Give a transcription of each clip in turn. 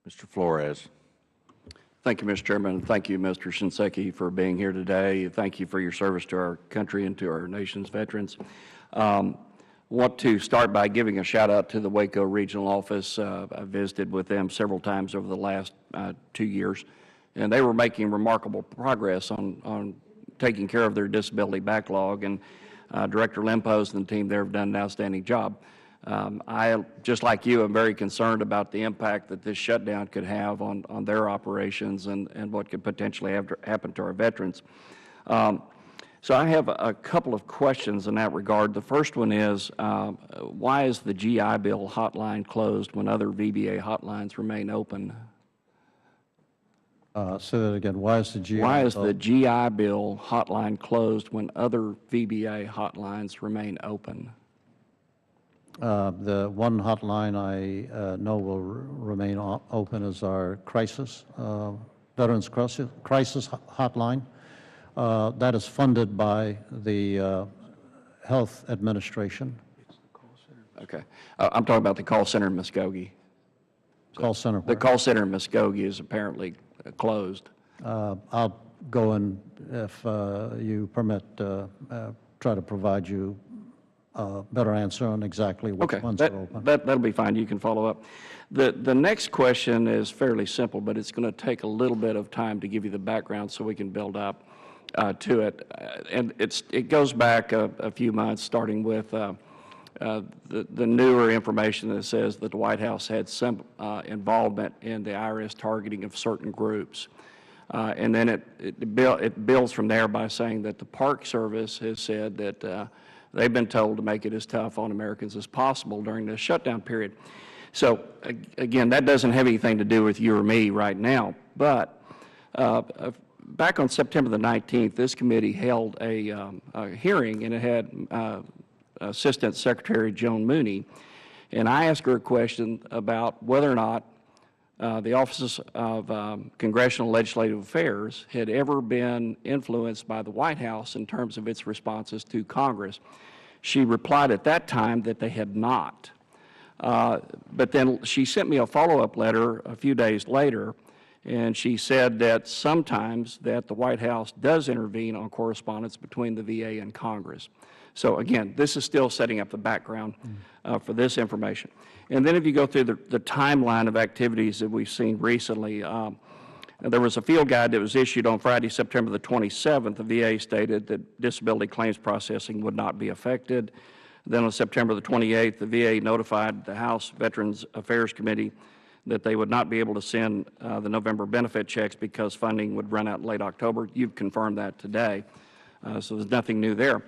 Mr. Flores. Thank you, Mr. Chairman. Thank you, Mr. Shinseki, for being here today. Thank you for your service to our country and to our nation's veterans. Want to start by giving a shout out to the Waco Regional Office. I visited with them several times over the last 2 years, and they were making remarkable progress on taking care of their disability backlog, and Director Limpos and the team there have done an outstanding job. I, just like you, am very concerned about the impact that this shutdown could have on their operations and what could potentially happen to our veterans. So I have a couple of questions in that regard. The first one is, why is the GI Bill hotline closed when other VBA hotlines remain open? Say that again. Why is the GI Bill hotline closed when other VBA hotlines remain open? The one hotline I know will remain open is our Veterans Crisis Hotline. That is funded by the Health Administration. Okay. I'm talking about the call center in Muskogee. Call center. The call center in Muskogee is apparently closed. I'll go and, if you permit, try to provide you a better answer on exactly which ones are open. That'll be fine. You can follow up. The next question is fairly simple, but it's going to take a little bit of time to give you the background so we can build up to it. And it goes back a few months, starting with the newer information that says that the White House had some involvement in the IRS targeting of certain groups. And then it builds from there by saying that the Park Service has said that they've been told to make it as tough on Americans as possible during the shutdown period. So, again, that doesn't have anything to do with you or me right now. But back on September the 19th, this committee held a hearing, and it had Assistant Secretary Joan Mooney. And I asked her a question about whether or not the Office of Congressional Legislative Affairs had ever been influenced by the White House in terms of its responses to Congress. She replied at that time that they had not. But then she sent me a follow-up letter a few days later, and she said that sometimes that the White House does intervene on correspondence between the VA and Congress. So again, this is still setting up the background for this information. And then if you go through the timeline of activities that we've seen recently, there was a field guide that was issued on Friday, September the 27th. The VA stated that disability claims processing would not be affected. Then on September the 28th, the VA notified the House Veterans Affairs Committee that they would not be able to send the November benefit checks because funding would run out in late October. You've confirmed that today, so there's nothing new there.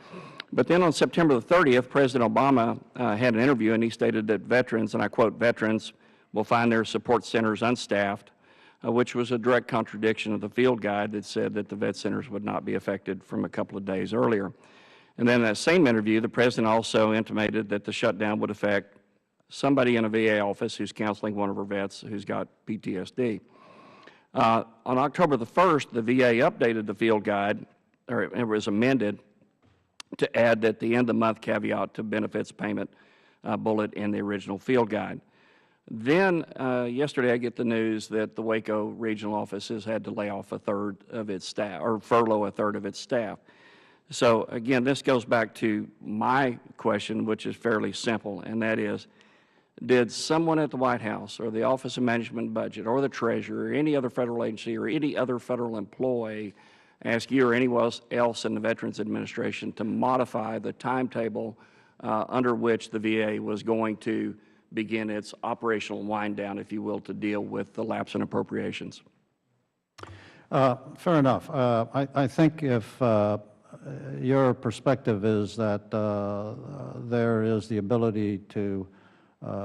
But then on September the 30th, President Obama had an interview, and he stated that veterans, and I quote, "veterans will find their support centers unstaffed," which was a direct contradiction of the field guide that said that the vet centers would not be affected from a couple of days earlier. And then in that same interview, the President also intimated that the shutdown would affect somebody in a VA office who's counseling one of our vets who's got PTSD. On October the 1st, the VA updated the field guide, or it was amended, to add that the end-of-the-month caveat to benefits payment bullet in the original field guide. Then yesterday I get the news that the Waco Regional Office has had to lay off a third of its staff, or furlough a third of its staff. So again, this goes back to my question, which is fairly simple, and that is, did someone at the White House or the Office of Management and Budget or the Treasurer or any other federal agency or any other federal employee ask you or anyone else in the Veterans Administration to modify the timetable under which the VA was going to begin its operational wind down, if you will, to deal with the lapse in appropriations? Fair enough. I think if your perspective is that there is the ability to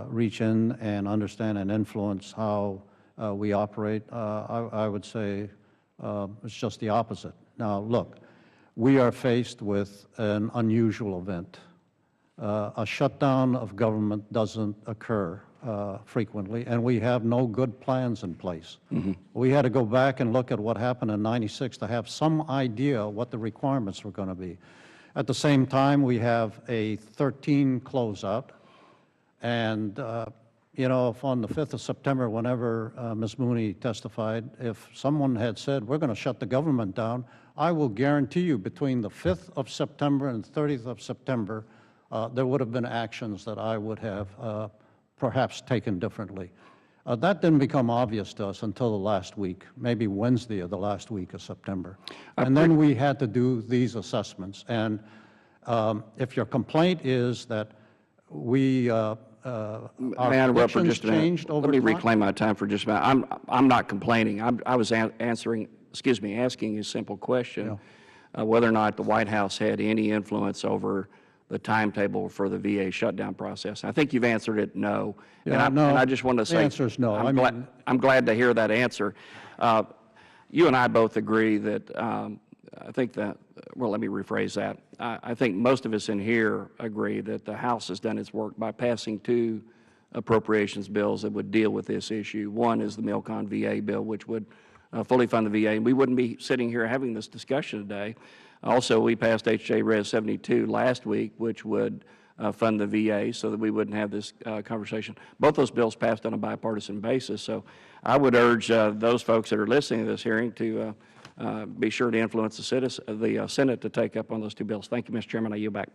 reach in and understand and influence how we operate, I would say it's just the opposite. Now, look, we are faced with an unusual event. A shutdown of government doesn't occur frequently, and we have no good plans in place. We had to go back and look at what happened in '96 to have some idea what the requirements were going to be. At the same time, we have a 13 closeout, and you know, if on the 5th of September, whenever Ms. Mooney testified, if someone had said, we're going to shut the government down, I will guarantee you between the 5th of September and 30th of September, there would have been actions that I would have perhaps taken differently. That didn't become obvious to us until the last week, maybe Wednesday of the last week of September. And then we had to do these assessments. And if your complaint is that our predictions changed over time. Let me reclaim my time for just a minute. I'm not complaining. I was asking a simple question, whether or not the White House had any influence over the timetable for the VA shutdown process. I think you've answered it no. Yeah, and I just want to say, the answer is no. I'm glad to hear that answer. You and I both agree that, I think that, well, let me rephrase that. I think most of us in here agree that the House has done its work by passing two appropriations bills that would deal with this issue. One is the Milcon VA bill, which would fully fund the VA, and we wouldn't be sitting here having this discussion today. Also, we passed H.J. Res. 72 last week, which would fund the VA so that we wouldn't have this conversation. Both those bills passed on a bipartisan basis, so I would urge those folks that are listening to this hearing to be sure to influence the Senate to take up on those two bills. Thank you, Mr. Chairman. I yield back.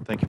Thank you.